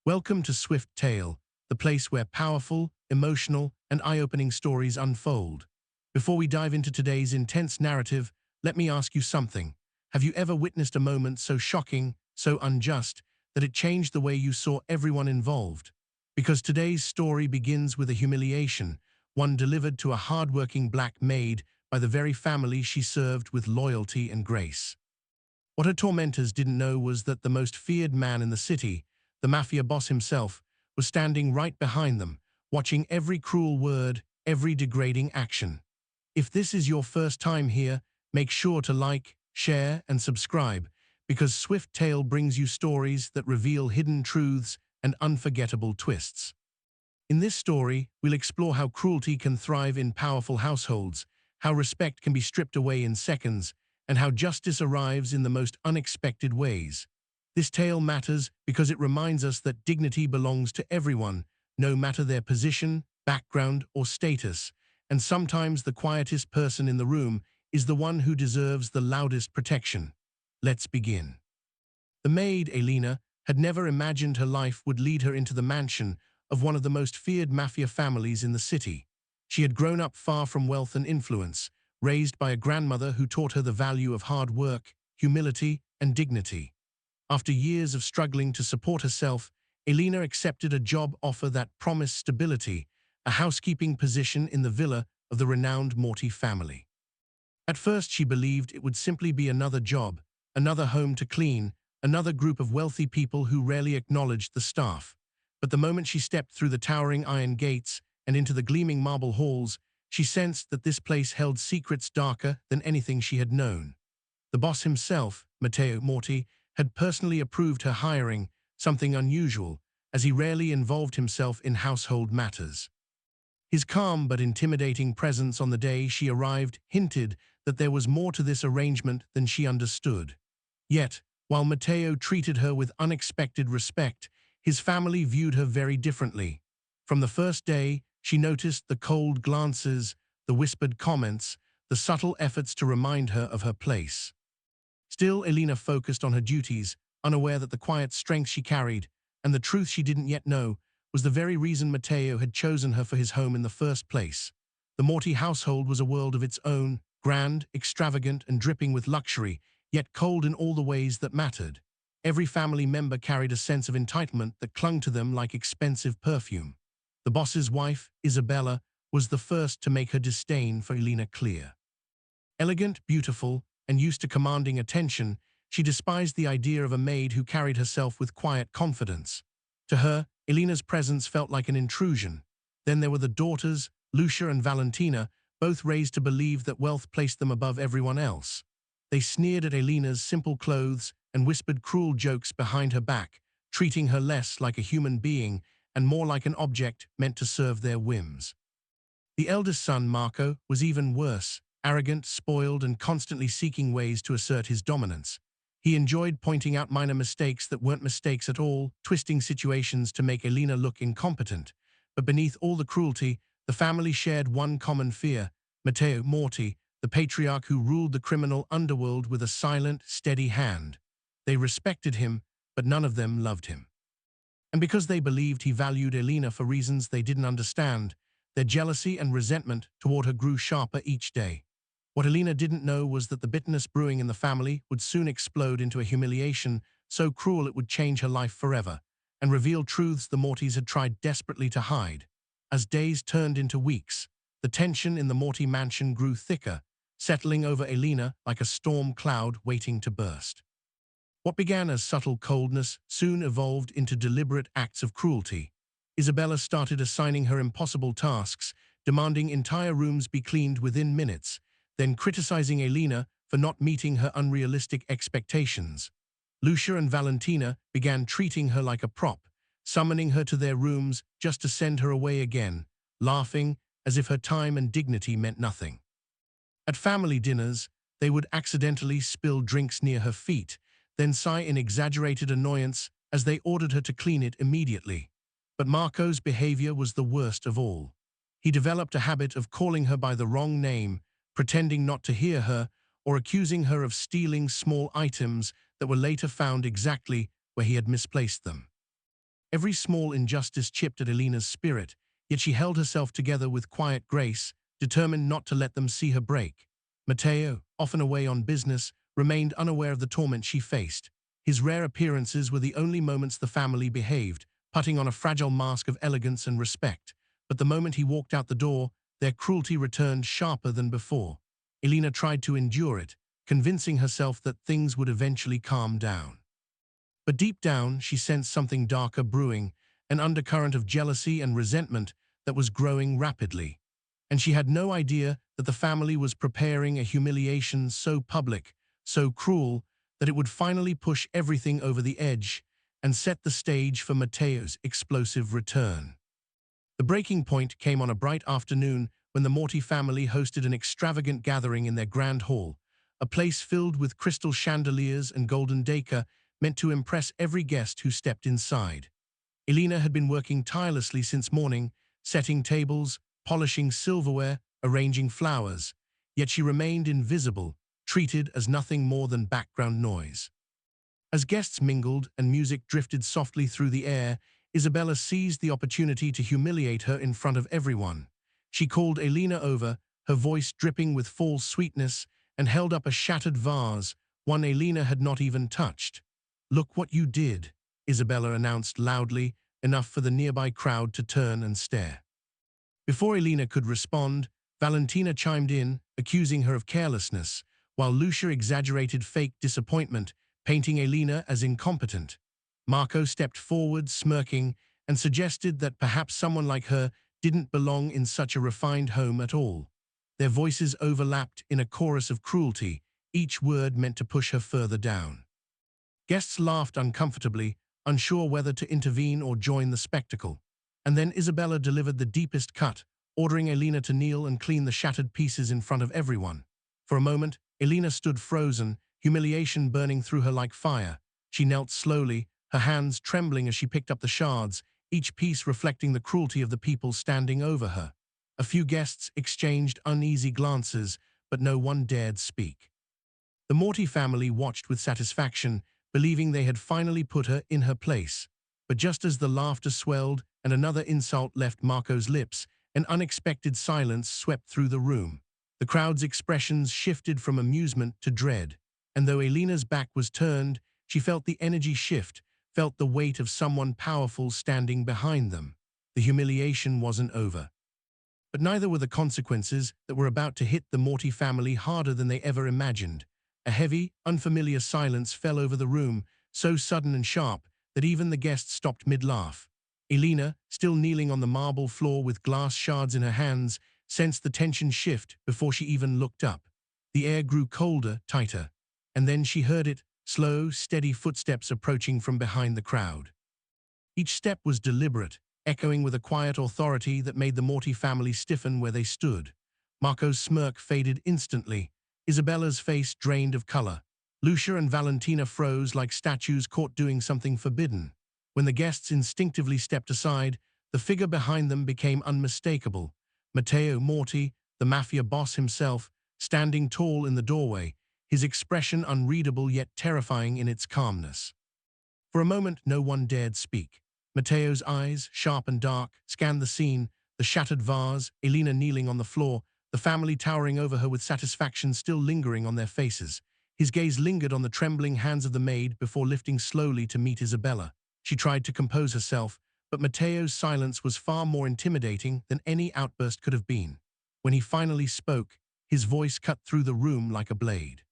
Welcome to Swift Tale, the place where powerful, emotional, and eye-opening stories unfold. Before we dive into today's intense narrative, let me ask you something. Have you ever witnessed a moment so shocking, so unjust, that it changed the way you saw everyone involved? Because today's story begins with a humiliation, one delivered to a hard-working black maid by the very family she served with loyalty and grace. What her tormentors didn't know was that the most feared man in the city, the Mafia boss himself, was standing right behind them, watching every cruel word, every degrading action. If this is your first time here, make sure to like, share, and subscribe, because Swift Tale brings you stories that reveal hidden truths and unforgettable twists. In this story, we'll explore how cruelty can thrive in powerful households, how respect can be stripped away in seconds, and how justice arrives in the most unexpected ways. This tale matters because it reminds us that dignity belongs to everyone, no matter their position, background, or status, and sometimes the quietest person in the room is the one who deserves the loudest protection. Let's begin. The maid, Elena, had never imagined her life would lead her into the mansion of one of the most feared Mafia families in the city. She had grown up far from wealth and influence, raised by a grandmother who taught her the value of hard work, humility, and dignity. After years of struggling to support herself, Elena accepted a job offer that promised stability, a housekeeping position in the villa of the renowned Morty family. At first she believed it would simply be another job, another home to clean, another group of wealthy people who rarely acknowledged the staff. But the moment she stepped through the towering iron gates and into the gleaming marble halls, she sensed that this place held secrets darker than anything she had known. The boss himself, Matteo Morty, had personally approved her hiring, something unusual, as he rarely involved himself in household matters. His calm but intimidating presence on the day she arrived hinted that there was more to this arrangement than she understood. Yet, while Matteo treated her with unexpected respect, his family viewed her very differently. From the first day, she noticed the cold glances, the whispered comments, the subtle efforts to remind her of her place. Still, Elena focused on her duties, unaware that the quiet strength she carried, and the truth she didn't yet know, was the very reason Matteo had chosen her for his home in the first place. The Morty household was a world of its own, grand, extravagant, and dripping with luxury, yet cold in all the ways that mattered. Every family member carried a sense of entitlement that clung to them like expensive perfume. The boss's wife, Isabella, was the first to make her disdain for Elena clear. Elegant, beautiful, and used to commanding attention, she despised the idea of a maid who carried herself with quiet confidence. To her, Elena's presence felt like an intrusion. Then there were the daughters, Lucia and Valentina, both raised to believe that wealth placed them above everyone else. They sneered at Elena's simple clothes and whispered cruel jokes behind her back, treating her less like a human being and more like an object meant to serve their whims. The eldest son, Marco, was even worse, arrogant, spoiled, and constantly seeking ways to assert his dominance. He enjoyed pointing out minor mistakes that weren't mistakes at all, twisting situations to make Elena look incompetent. But beneath all the cruelty, the family shared one common fear: Matteo Morty, the patriarch who ruled the criminal underworld with a silent, steady hand. They respected him, but none of them loved him. And because they believed he valued Elena for reasons they didn't understand, their jealousy and resentment toward her grew sharper each day. What Elena didn't know was that the bitterness brewing in the family would soon explode into a humiliation so cruel it would change her life forever, and reveal truths the Mortys had tried desperately to hide. As days turned into weeks, the tension in the Morty mansion grew thicker, settling over Elena like a storm cloud waiting to burst. What began as subtle coldness soon evolved into deliberate acts of cruelty. Isabella started assigning her impossible tasks, demanding entire rooms be cleaned within minutes, then criticizing Elena for not meeting her unrealistic expectations. Lucia and Valentina began treating her like a prop, summoning her to their rooms just to send her away again, laughing as if her time and dignity meant nothing. At family dinners, they would accidentally spill drinks near her feet, then sigh in exaggerated annoyance as they ordered her to clean it immediately. But Marco's behavior was the worst of all. He developed a habit of calling her by the wrong name, pretending not to hear her, or accusing her of stealing small items that were later found exactly where he had misplaced them. Every small injustice chipped at Elena's spirit, yet she held herself together with quiet grace, determined not to let them see her break. Matteo, often away on business, remained unaware of the torment she faced. His rare appearances were the only moments the family behaved, putting on a fragile mask of elegance and respect. But the moment he walked out the door, their cruelty returned sharper than before. Elena tried to endure it, convincing herself that things would eventually calm down. But deep down, she sensed something darker brewing, an undercurrent of jealousy and resentment that was growing rapidly. And she had no idea that the family was preparing a humiliation so public, so cruel, that it would finally push everything over the edge and set the stage for Matteo's explosive return. The breaking point came on a bright afternoon when the Morty family hosted an extravagant gathering in their grand hall, a place filled with crystal chandeliers and golden decor meant to impress every guest who stepped inside. Elena had been working tirelessly since morning, setting tables, polishing silverware, arranging flowers, yet she remained invisible, treated as nothing more than background noise. As guests mingled and music drifted softly through the air, Isabella seized the opportunity to humiliate her in front of everyone. She called Elena over, her voice dripping with false sweetness, and held up a shattered vase, one Elena had not even touched. "Look what you did," Isabella announced loudly, enough for the nearby crowd to turn and stare. Before Elena could respond, Valentina chimed in, accusing her of carelessness, while Lucia exaggerated fake disappointment, painting Elena as incompetent. Marco stepped forward, smirking, and suggested that perhaps someone like her didn't belong in such a refined home at all. Their voices overlapped in a chorus of cruelty, each word meant to push her further down. Guests laughed uncomfortably, unsure whether to intervene or join the spectacle. And then Isabella delivered the deepest cut, ordering Elena to kneel and clean the shattered pieces in front of everyone. For a moment, Elena stood frozen, humiliation burning through her like fire. She knelt slowly, her hands trembling as she picked up the shards, each piece reflecting the cruelty of the people standing over her. A few guests exchanged uneasy glances, but no one dared speak. The Morty family watched with satisfaction, believing they had finally put her in her place. But just as the laughter swelled and another insult left Marco's lips, an unexpected silence swept through the room. The crowd's expressions shifted from amusement to dread, and though Elena's back was turned, she felt the energy shift, felt the weight of someone powerful standing behind them. The humiliation wasn't over. But neither were the consequences that were about to hit the Morty family harder than they ever imagined. A heavy, unfamiliar silence fell over the room, so sudden and sharp that even the guests stopped mid-laugh. Elena, still kneeling on the marble floor with glass shards in her hands, sensed the tension shift before she even looked up. The air grew colder, tighter, and then she heard it, slow, steady footsteps approaching from behind the crowd. Each step was deliberate, echoing with a quiet authority that made the Morty family stiffen where they stood. Marco's smirk faded instantly. Isabella's face drained of color. Lucia and Valentina froze like statues caught doing something forbidden. When the guests instinctively stepped aside, the figure behind them became unmistakable. Matteo Morty, the Mafia boss himself, standing tall in the doorway, his expression unreadable yet terrifying in its calmness. For a moment, no one dared speak. Matteo's eyes, sharp and dark, scanned the scene, the shattered vase, Elena kneeling on the floor, the family towering over her with satisfaction still lingering on their faces. His gaze lingered on the trembling hands of the maid before lifting slowly to meet Isabella. She tried to compose herself, but Matteo's silence was far more intimidating than any outburst could have been. When he finally spoke, his voice cut through the room like a blade.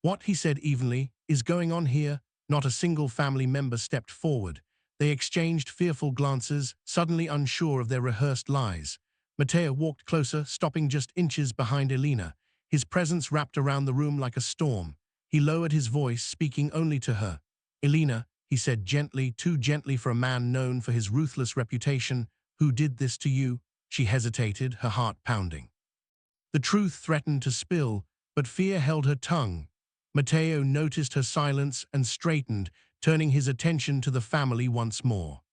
"What," he said evenly, "is going on here?" Not a single family member stepped forward. They exchanged fearful glances, suddenly unsure of their rehearsed lies. Matteo walked closer, stopping just inches behind Elena. His presence wrapped around the room like a storm. He lowered his voice, speaking only to her. "Elena," he said gently, too gently for a man known for his ruthless reputation, "who did this to you?" She hesitated, her heart pounding. The truth threatened to spill, but fear held her tongue. Matteo noticed her silence and straightened, turning his attention to the family once more.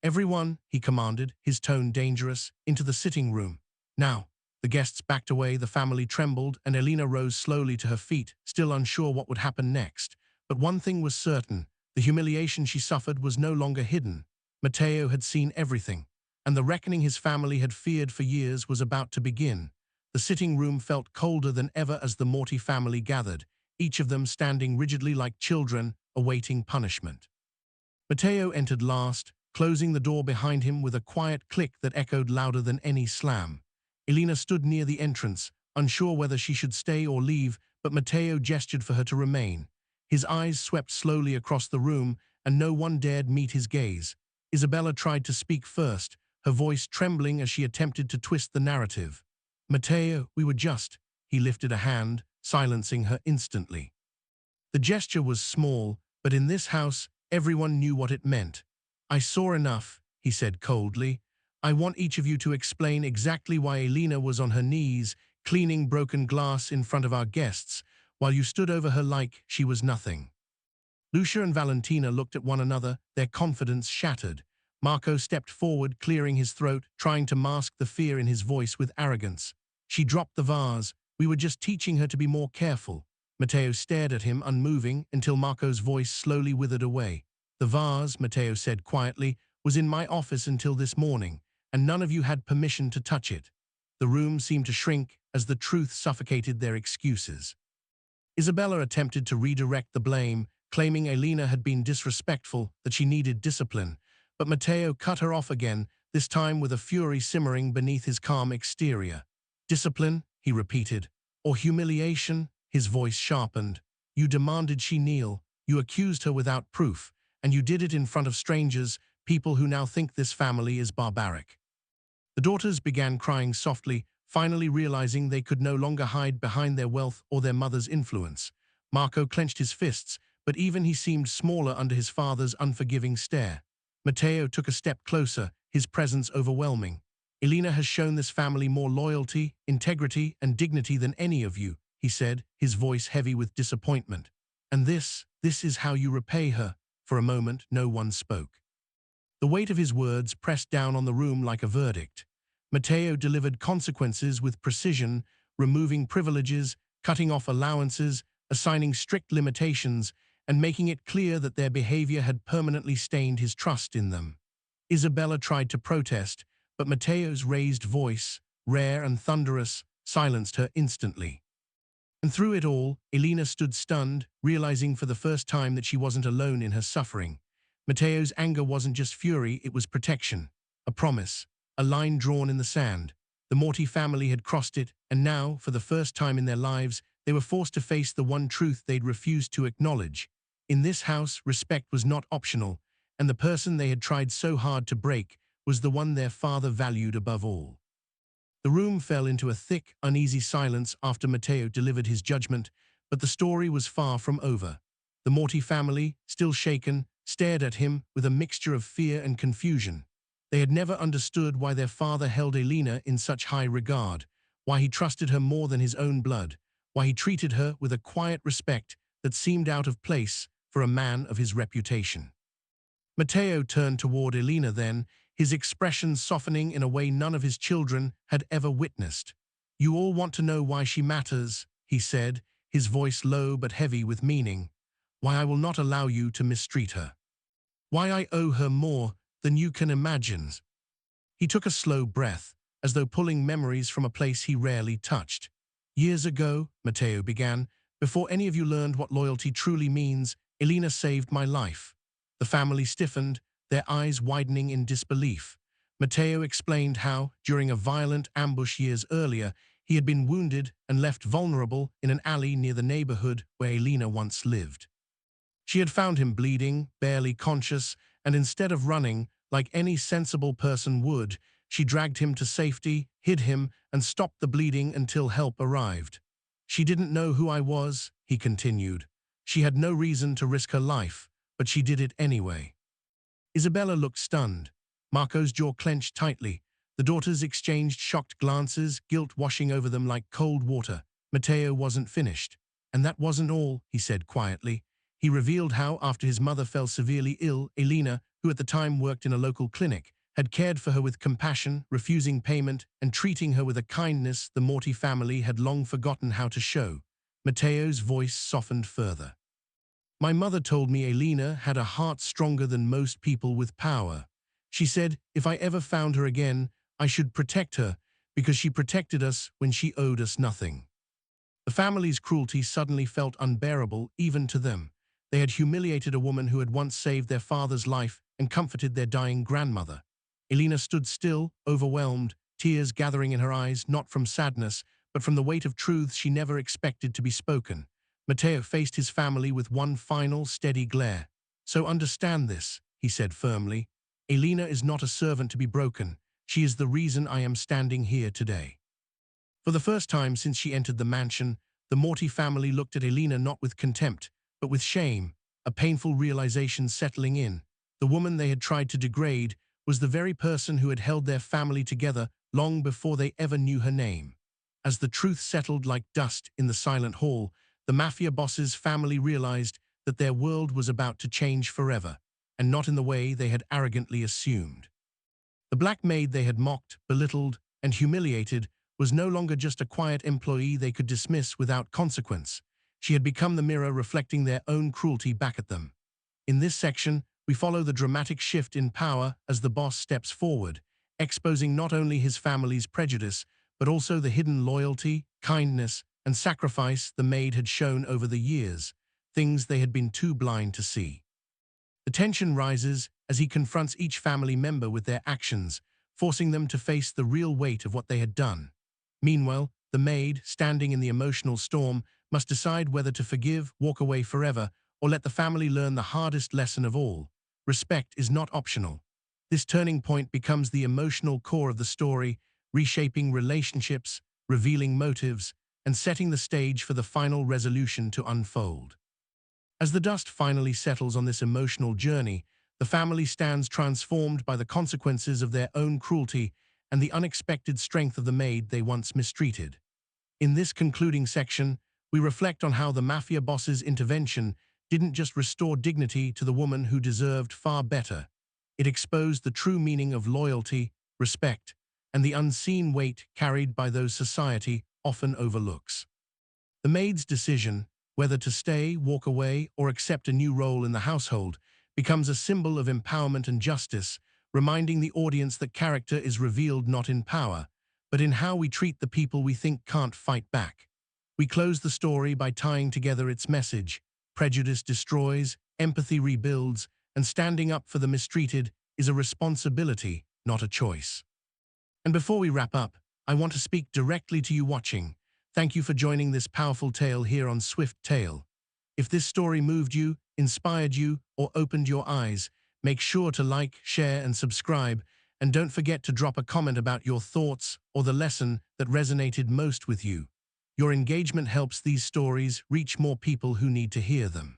"Everyone," he commanded, his tone dangerous, "into the sitting room. Now." The guests backed away, the family trembled, and Elena rose slowly to her feet, still unsure what would happen next. But one thing was certain, the humiliation she suffered was no longer hidden. Matteo had seen everything, and the reckoning his family had feared for years was about to begin. The sitting room felt colder than ever as the Morty family gathered, each of them standing rigidly like children, awaiting punishment. Matteo entered last, closing the door behind him with a quiet click that echoed louder than any slam. Elena stood near the entrance, unsure whether she should stay or leave, but Matteo gestured for her to remain. His eyes swept slowly across the room, and no one dared meet his gaze. Isabella tried to speak first, her voice trembling as she attempted to twist the narrative. "Matteo, we were just—" He lifted a hand, silencing her instantly. The gesture was small, but in this house, everyone knew what it meant. "I saw enough," he said coldly. "I want each of you to explain exactly why Elena was on her knees, cleaning broken glass in front of our guests, while you stood over her like she was nothing." Lucia and Valentina looked at one another, their confidence shattered. Marco stepped forward, clearing his throat, trying to mask the fear in his voice with arrogance. "She dropped the vase. We were just teaching her to be more careful." Matteo stared at him, unmoving, until Marco's voice slowly withered away. "The vase," Matteo said quietly, "was in my office until this morning, and none of you had permission to touch it." The room seemed to shrink as the truth suffocated their excuses. Isabella attempted to redirect the blame, claiming Elena had been disrespectful, that she needed discipline. But Matteo cut her off again, this time with a fury simmering beneath his calm exterior. "Discipline," he repeated, "or humiliation?" His voice sharpened. "You demanded she kneel, you accused her without proof, and you did it in front of strangers, people who now think this family is barbaric." The daughters began crying softly, finally realizing they could no longer hide behind their wealth or their mother's influence. Marco clenched his fists, but even he seemed smaller under his father's unforgiving stare. Matteo took a step closer, his presence overwhelming. "Elena has shown this family more loyalty, integrity, and dignity than any of you," he said, his voice heavy with disappointment. "And this is how you repay her." For a moment, no one spoke. The weight of his words pressed down on the room like a verdict. Matteo delivered consequences with precision, removing privileges, cutting off allowances, assigning strict limitations, and making it clear that their behavior had permanently stained his trust in them. Isabella tried to protest, but Matteo's raised voice, rare and thunderous, silenced her instantly. And through it all, Elena stood stunned, realizing for the first time that she wasn't alone in her suffering. Matteo's anger wasn't just fury, it was protection, a promise, a line drawn in the sand. The Morty family had crossed it, and now, for the first time in their lives, they were forced to face the one truth they'd refused to acknowledge. In this house, respect was not optional, and the person they had tried so hard to break was the one their father valued above all. The room fell into a thick, uneasy silence after Matteo delivered his judgment, but the story was far from over. The Morty family, still shaken, stared at him with a mixture of fear and confusion. They had never understood why their father held Elena in such high regard, why he trusted her more than his own blood, why he treated her with a quiet respect that seemed out of place for a man of his reputation. Matteo turned toward Elena then, his expression softening in a way none of his children had ever witnessed. "You all want to know why she matters," he said, his voice low but heavy with meaning. "Why I will not allow you to mistreat her. Why I owe her more than you can imagine." He took a slow breath, as though pulling memories from a place he rarely touched. "Years ago," Matteo began, "before any of you learned what loyalty truly means, Elena saved my life." The family stiffened, their eyes widening in disbelief. Matteo explained how, during a violent ambush years earlier, he had been wounded and left vulnerable in an alley near the neighborhood where Elena once lived. She had found him bleeding, barely conscious, and instead of running, like any sensible person would, she dragged him to safety, hid him, and stopped the bleeding until help arrived. "She didn't know who I was," he continued. "She had no reason to risk her life, but she did it anyway." Isabella looked stunned. Marco's jaw clenched tightly. The daughters exchanged shocked glances, guilt washing over them like cold water. Matteo wasn't finished. "And that wasn't all," he said quietly. He revealed how, after his mother fell severely ill, Elena, who at the time worked in a local clinic, had cared for her with compassion, refusing payment, and treating her with a kindness the Morty family had long forgotten how to show. Matteo's voice softened further. "My mother told me Elena had a heart stronger than most people with power. She said, if I ever found her again, I should protect her, because she protected us when she owed us nothing. The family's cruelty suddenly felt unbearable, even to them. They had humiliated a woman who had once saved their father's life and comforted their dying grandmother. Elena stood still, overwhelmed, tears gathering in her eyes, not from sadness, but from the weight of truths she never expected to be spoken. Matteo faced his family with one final, steady glare. So understand this, he said firmly. Elena is not a servant to be broken. She is the reason I am standing here today. For the first time since she entered the mansion, the Morty family looked at Elena not with contempt, but with shame, a painful realization settling in. The woman they had tried to degrade was the very person who had held their family together long before they ever knew her name. As the truth settled like dust in the silent hall, the Mafia boss's family realized that their world was about to change forever, and not in the way they had arrogantly assumed. The black maid they had mocked, belittled, and humiliated was no longer just a quiet employee they could dismiss without consequence. She had become the mirror reflecting their own cruelty back at them. In this section, we follow the dramatic shift in power as the boss steps forward, exposing not only his family's prejudice, but also the hidden loyalty, kindness, and sacrifice the maid had shown over the years, things they had been too blind to see. The tension rises as he confronts each family member with their actions, forcing them to face the real weight of what they had done. Meanwhile, the maid, standing in the emotional storm, must decide whether to forgive, walk away forever, or let the family learn the hardest lesson of all. Respect is not optional. This turning point becomes the emotional core of the story, reshaping relationships, revealing motives, and setting the stage for the final resolution to unfold. As the dust finally settles on this emotional journey, the family stands transformed by the consequences of their own cruelty and the unexpected strength of the maid they once mistreated. In this concluding section, we reflect on how the Mafia boss's intervention didn't just restore dignity to the woman who deserved far better. It exposed the true meaning of loyalty, respect, and the unseen weight carried by those society often overlooks. The maid's decision, whether to stay, walk away, or accept a new role in the household, becomes a symbol of empowerment and justice, reminding the audience that character is revealed not in power, but in how we treat the people we think can't fight back. We close the story by tying together its message: prejudice destroys, empathy rebuilds, and standing up for the mistreated is a responsibility, not a choice. And before we wrap up, I want to speak directly to you watching. Thank you for joining this powerful tale here on Swift Tale. If this story moved you, inspired you, or opened your eyes, make sure to like, share, and subscribe, and don't forget to drop a comment about your thoughts or the lesson that resonated most with you. Your engagement helps these stories reach more people who need to hear them.